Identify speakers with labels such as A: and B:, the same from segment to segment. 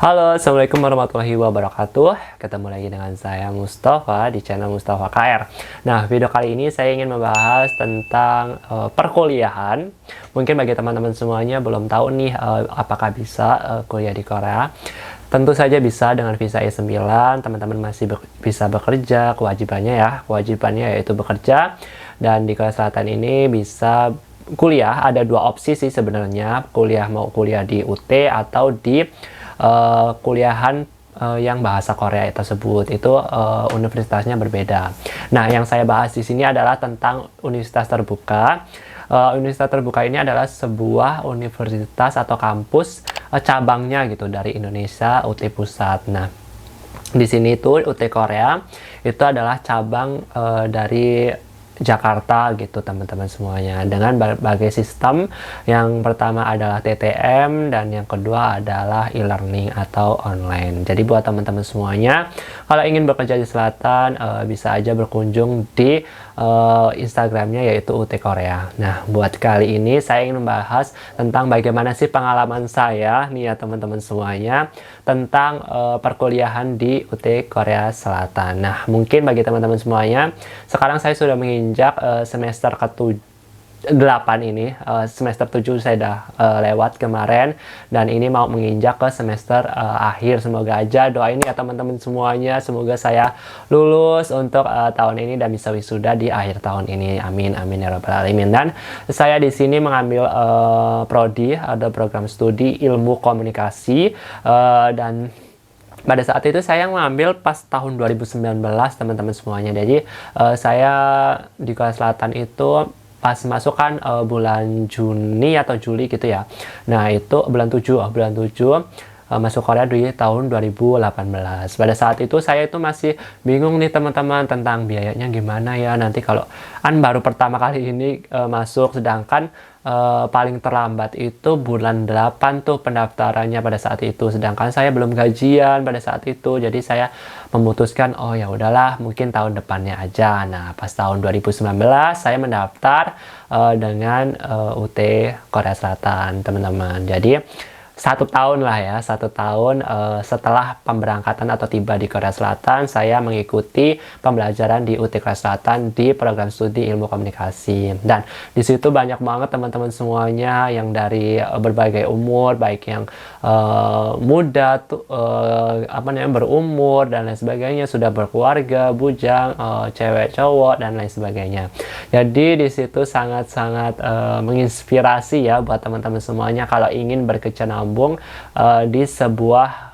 A: Halo, Assalamualaikum warahmatullahi wabarakatuh. Ketemu lagi dengan saya Mustafa di channel Mustafa KR. Nah, video kali ini saya ingin membahas tentang perkuliahan. Mungkin bagi teman-teman semuanya belum tahu nih apakah bisa kuliah di Korea. Tentu saja bisa dengan visa E9. Teman-teman masih bisa bekerja. Kewajibannya yaitu bekerja. Dan di Korea Selatan ini bisa kuliah. Ada dua opsi sih sebenarnya. Mau kuliah di UT atau di kuliahan yang bahasa Korea tersebut itu universitasnya berbeda. Nah, yang saya bahas di sini adalah tentang universitas terbuka. Universitas terbuka ini adalah sebuah universitas atau kampus cabangnya gitu dari Indonesia, UT Pusat. Nah, di sini tuh UT Korea itu adalah cabang dari Jakarta gitu teman-teman semuanya, dengan berbagai sistem. Yang pertama adalah TTM dan yang kedua adalah e-learning atau online. Jadi buat teman-teman semuanya, kalau ingin bekerja di selatan bisa aja berkunjung di Instagramnya yaitu UT Korea. Nah, buat kali ini saya ingin membahas tentang bagaimana sih pengalaman saya nih ya teman-teman semuanya tentang perkuliahan di UT Korea Selatan. Nah, mungkin bagi teman-teman semuanya, sekarang saya sudah menginjak semester ke-8 ini. Semester 7 saya udah lewat kemarin, dan ini mau menginjak ke semester akhir. Semoga aja, doain ya teman-teman semuanya, semoga saya lulus untuk tahun ini dan bisa wisuda di akhir tahun ini. Amin amin ya rabbal alamin. Dan saya di sini mengambil prodi, ada program studi ilmu komunikasi, dan pada saat itu saya mengambil pas tahun 2019 teman-teman semuanya. Jadi saya di Korea Selatan itu pas masuk kan bulan Juni atau Juli gitu ya. Nah, itu bulan 7 masuk Korea di tahun 2018. Pada saat itu saya itu masih bingung nih teman-teman tentang biayanya gimana ya nanti kalau baru pertama kali ini masuk, sedangkan paling terlambat itu bulan 8 tuh pendaftarannya pada saat itu, sedangkan saya belum gajian pada saat itu. Jadi saya memutuskan, oh ya udahlah mungkin tahun depannya aja. Nah, pas tahun 2019 saya mendaftar dengan UT Korea Selatan teman-teman. Jadi 1 tahun lah ya, 1 tahun setelah pemberangkatan atau tiba di Korea Selatan, saya mengikuti pembelajaran di UT Korea Selatan di program studi ilmu komunikasi. Dan di situ banyak banget teman-teman semuanya yang dari berbagai umur, baik yang muda, berumur dan lain sebagainya, sudah berkeluarga, bujang, cewek, cowok dan lain sebagainya. Jadi di situ sangat-sangat menginspirasi ya buat teman-teman semuanya kalau ingin berkecimpung di sebuah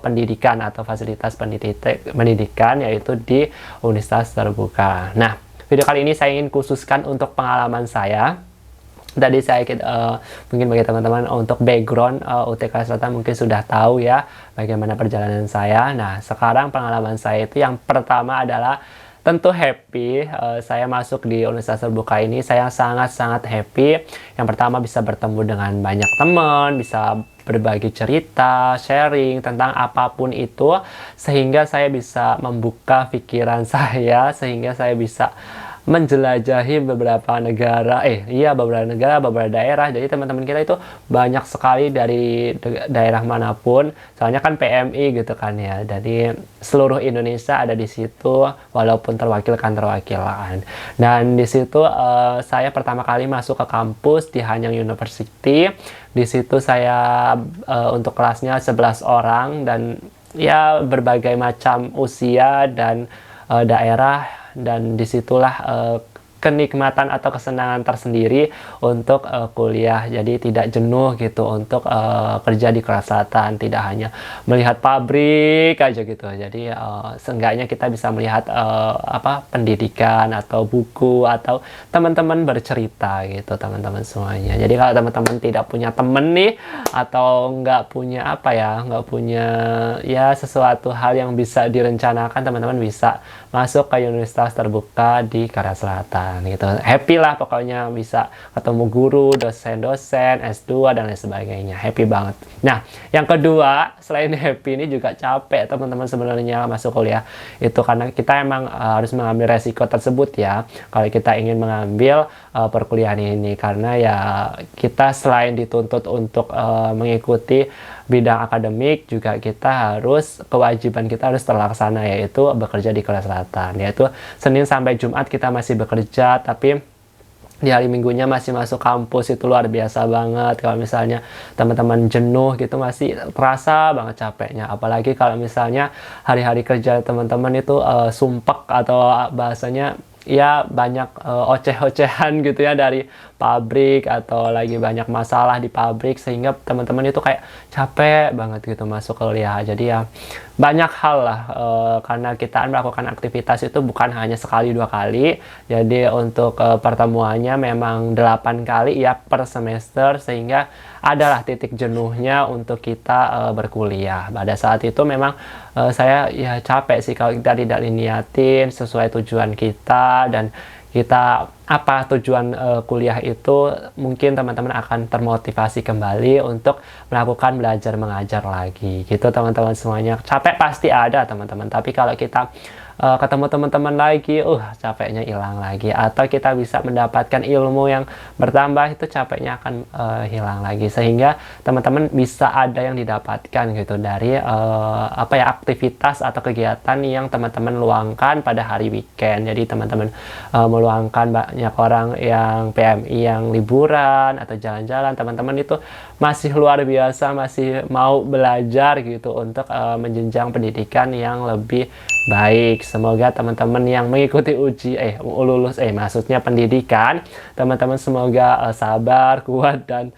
A: pendidikan atau fasilitas pendidikan yaitu di universitas terbuka. Nah, video kali ini saya ingin khususkan untuk pengalaman saya. Tadi saya mungkin bagi teman-teman untuk background UT Korea Selatan mungkin sudah tahu ya bagaimana perjalanan saya. Nah, sekarang pengalaman saya itu yang pertama adalah tentu happy. Saya masuk di universitas terbuka ini, saya sangat-sangat happy. Yang pertama bisa bertemu dengan banyak teman, bisa berbagi cerita, sharing tentang apapun itu, sehingga saya bisa membuka pikiran saya, sehingga saya bisa menjelajahi beberapa negara, beberapa daerah. Jadi teman-teman kita itu banyak sekali dari daerah manapun. Soalnya kan PMI gitu kan ya. Jadi seluruh Indonesia ada di situ, walaupun terwakilkan. Dan di situ saya pertama kali masuk ke kampus di Hanyang University. Di situ saya untuk kelasnya 11 orang dan ya berbagai macam usia dan daerah. Dan disitulah kenikmatan atau kesenangan tersendiri untuk kuliah. Jadi tidak jenuh gitu untuk kerja di Korea Selatan, tidak hanya melihat pabrik aja gitu. Jadi seenggaknya kita bisa melihat pendidikan atau buku atau teman-teman bercerita gitu teman-teman semuanya. Jadi kalau teman-teman tidak punya temen nih atau nggak punya sesuatu hal yang bisa direncanakan, teman-teman bisa masuk ke universitas terbuka di Korea Selatan gitu. Happy lah pokoknya, bisa ketemu guru, dosen-dosen, S2 dan lain sebagainya. Happy banget. Nah, yang kedua, selain happy ini juga capek teman-teman sebenarnya masuk kuliah. Itu karena kita emang harus mengambil resiko tersebut ya. Kalau kita ingin mengambil perkuliahan ini, karena ya kita selain dituntut untuk mengikuti bidang akademik, juga kita harus, kewajiban kita harus terlaksana, yaitu bekerja di Korea Selatan, yaitu Senin sampai Jumat kita masih bekerja, tapi di hari Minggunya masih masuk kampus. Itu luar biasa banget. Kalau misalnya teman-teman jenuh gitu, masih terasa banget capeknya. Apalagi kalau misalnya hari-hari kerja teman-teman itu sumpek, atau bahasanya ya banyak oceh-ocehan gitu ya dari pabrik, atau lagi banyak masalah di pabrik, sehingga teman-teman itu kayak capek banget gitu masuk kuliah. Jadi ya banyak hal lah, karena kita melakukan aktivitas itu bukan hanya sekali dua kali. Jadi untuk pertemuannya memang 8 kali ya per semester, sehingga adalah titik jenuhnya untuk kita berkuliah. Pada saat itu memang saya ya capek sih kalau kita tidak diniatin sesuai tujuan kita, dan kita apa tujuan kuliah itu, mungkin teman-teman akan termotivasi kembali untuk melakukan belajar mengajar lagi gitu teman-teman semuanya. Capek pasti ada teman-teman, tapi kalau kita ketemu teman-teman lagi, capeknya hilang lagi, atau kita bisa mendapatkan ilmu yang bertambah, itu capeknya akan hilang lagi, sehingga teman-teman bisa ada yang didapatkan gitu dari apa ya, aktivitas atau kegiatan yang teman-teman luangkan pada hari weekend. Jadi teman-teman meluangkan, banyak orang yang PMI yang liburan atau jalan-jalan, teman-teman itu masih luar biasa, masih mau belajar gitu untuk menjenjang pendidikan yang lebih baik. Semoga teman-teman yang mengikuti maksudnya pendidikan, teman-teman semoga sabar, kuat, dan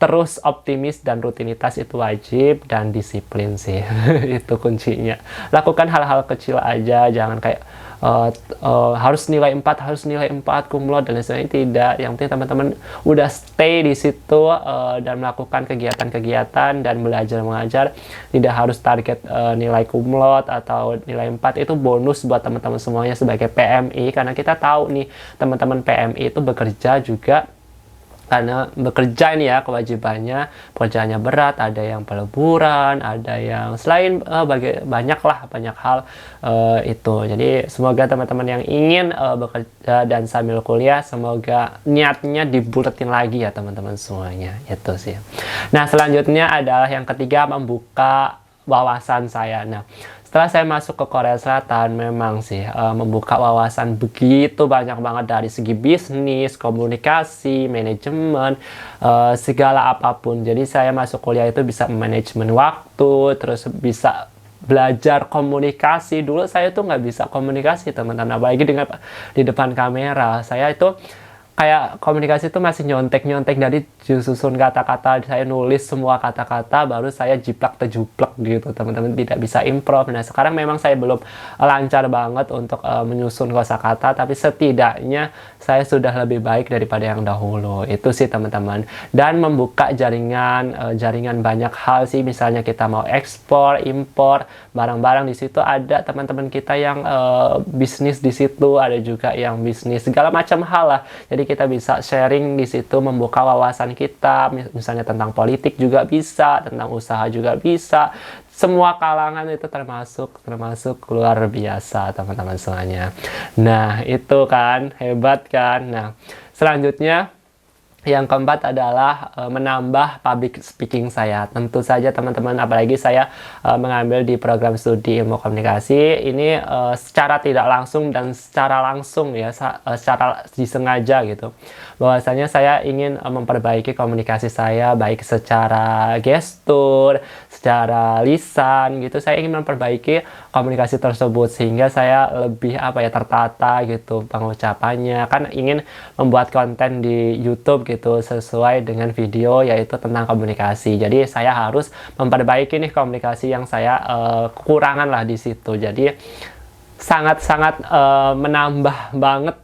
A: terus optimis, dan rutinitas itu wajib, dan disiplin sih. Itu kuncinya. Lakukan hal-hal kecil aja, jangan kayak harus nilai 4 kumlot dan lain sebagainya. Tidak, yang penting teman-teman udah stay di situ dan melakukan kegiatan-kegiatan dan belajar mengajar. Tidak harus target nilai kumlot atau nilai 4, itu bonus buat teman-teman semuanya sebagai PMI, karena kita tahu nih teman-teman PMI itu bekerja juga, karena bekerja ini ya kewajibannya, pekerjaannya berat, ada yang peleburan, ada yang selain banyak hal itu. Jadi semoga teman-teman yang ingin bekerja dan sambil kuliah, semoga niatnya dibulatin lagi ya teman-teman semuanya. Itu sih. Nah, selanjutnya adalah yang ketiga, membuka wawasan saya. Nah, setelah saya masuk ke Korea Selatan, memang sih membuka wawasan begitu banyak banget, dari segi bisnis, komunikasi, manajemen, segala apapun. Jadi saya masuk kuliah itu bisa manajemen waktu, terus bisa belajar komunikasi. Dulu saya tuh nggak bisa komunikasi teman-teman, apalagi di depan kamera. Saya itu kayak komunikasi itu masih nyontek-nyontek dari susun kata-kata, saya nulis semua kata-kata, baru saya jiplak-tejuplak gitu teman-teman, tidak bisa improv. Nah, sekarang memang saya belum lancar banget untuk menyusun kosakata, tapi setidaknya saya sudah lebih baik daripada yang dahulu. Itu sih teman-teman. Dan membuka jaringan banyak hal sih, misalnya kita mau ekspor, impor barang-barang, di situ ada teman-teman kita yang bisnis di situ, ada juga yang bisnis segala macam hal lah. Jadi kita bisa sharing di situ, membuka wawasan kita, misalnya tentang politik juga bisa, tentang usaha juga bisa. Semua kalangan itu termasuk luar biasa teman-teman semuanya. Nah, itu kan hebat kan. Nah, selanjutnya yang keempat adalah menambah public speaking saya. Tentu saja teman-teman, apalagi saya mengambil di program studi ilmu komunikasi ini secara tidak langsung dan secara langsung ya, secara disengaja gitu. Bahwasanya saya ingin memperbaiki komunikasi saya, baik secara gestur, secara lisan gitu. Saya ingin memperbaiki komunikasi tersebut sehingga saya lebih tertata gitu pengucapannya. Kan ingin membuat konten di YouTube gitu sesuai dengan video, yaitu tentang komunikasi. Jadi saya harus memperbaiki nih komunikasi yang saya kekurangan lah di situ. Jadi sangat-sangat menambah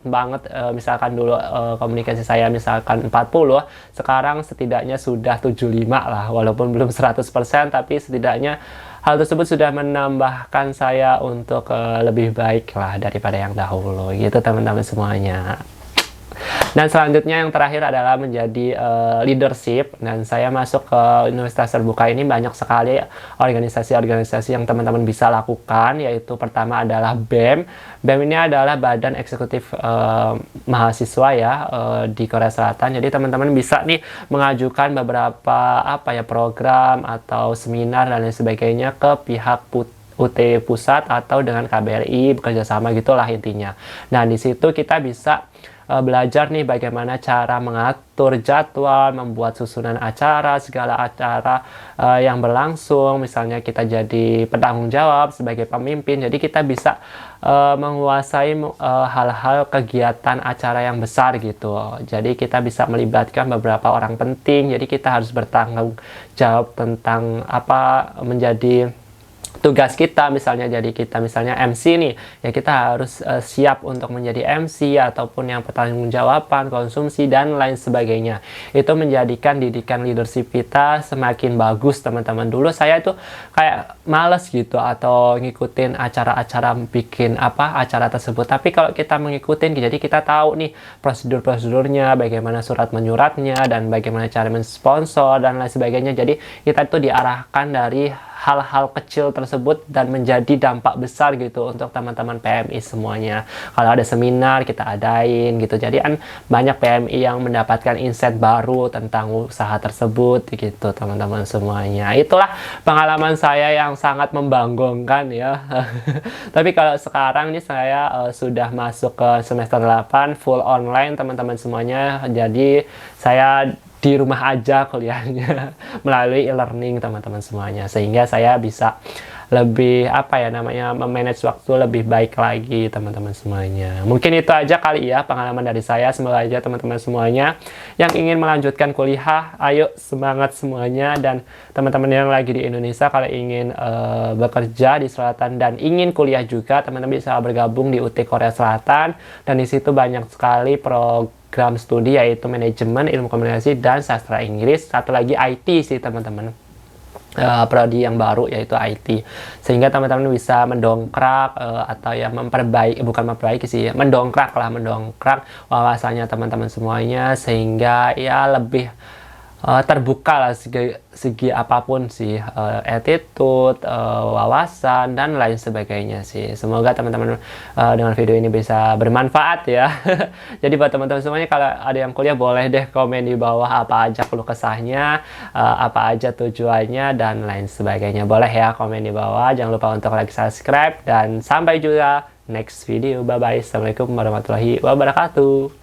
A: banget misalkan dulu komunikasi saya misalkan 40, sekarang setidaknya sudah 75 lah, walaupun belum 100%, tapi setidaknya hal tersebut sudah menambahkan saya untuk lebih baik lah daripada yang dahulu gitu teman-teman semuanya. Dan selanjutnya yang terakhir adalah menjadi leadership. Dan saya masuk ke Universitas Terbuka ini banyak sekali organisasi-organisasi yang teman-teman bisa lakukan, yaitu pertama adalah BEM. BEM ini adalah Badan Eksekutif Mahasiswa ya di Korea Selatan. Jadi teman-teman bisa nih mengajukan beberapa program atau seminar dan lain sebagainya ke pihak UT Pusat atau dengan KBRI, bekerja sama gitulah intinya. Nah, di situ kita bisa belajar nih bagaimana cara mengatur jadwal, membuat susunan acara, segala acara yang berlangsung. Misalnya kita jadi penanggung jawab sebagai pemimpin, jadi kita bisa menguasai hal-hal kegiatan acara yang besar gitu. Jadi kita bisa melibatkan beberapa orang penting, jadi kita harus bertanggung jawab tentang apa menjadi tugas kita. Misalnya jadi kita misalnya MC nih ya, kita harus siap untuk menjadi MC ataupun yang pertanggungjawaban konsumsi dan lain sebagainya. Itu menjadikan didikan leadership kita semakin bagus teman-teman. Dulu saya tuh kayak males gitu atau ngikutin acara-acara bikin acara tersebut, tapi kalau kita mengikutin jadi kita tahu nih prosedur-prosedurnya, bagaimana surat menyuratnya dan bagaimana cara mensponsor dan lain sebagainya. Jadi kita tuh diarahkan dari hal-hal kecil tersebut dan menjadi dampak besar gitu untuk teman-teman PMI semuanya. Kalau ada seminar kita adain gitu, jadi kan banyak PMI yang mendapatkan insight baru tentang usaha tersebut gitu teman-teman semuanya. Itulah pengalaman saya yang sangat membanggakan ya. Tapi kalau sekarang nih saya sudah masuk ke semester 8 full online teman-teman semuanya, jadi saya di rumah aja kuliahnya melalui e-learning teman-teman semuanya, sehingga saya bisa lebih memanage waktu lebih baik lagi teman-teman semuanya. Mungkin itu aja kali ya pengalaman dari saya. Semoga aja teman-teman semuanya yang ingin melanjutkan kuliah, ayo semangat semuanya. Dan teman-teman yang lagi di Indonesia kalau ingin bekerja di selatan dan ingin kuliah juga, teman-teman bisa bergabung di UT Korea Selatan, dan di situ banyak sekali program studi yaitu manajemen, ilmu komunikasi, dan sastra Inggris. Satu lagi IT sih teman-teman, prodi yang baru yaitu IT, sehingga teman-teman bisa mendongkrak atau ya mendongkrak wawasannya teman-teman semuanya, sehingga ya lebih terbuka lah segi apapun sih, attitude, wawasan dan lain sebagainya sih. Semoga teman-teman dengan video ini bisa bermanfaat ya. Jadi buat teman-teman semuanya, kalau ada yang kuliah boleh deh komen di bawah apa aja keluh kesahnya, apa aja tujuannya dan lain sebagainya. Boleh ya komen di bawah. Jangan lupa untuk like, subscribe, dan sampai jumpa next video. Bye bye. Assalamualaikum warahmatullahi wabarakatuh.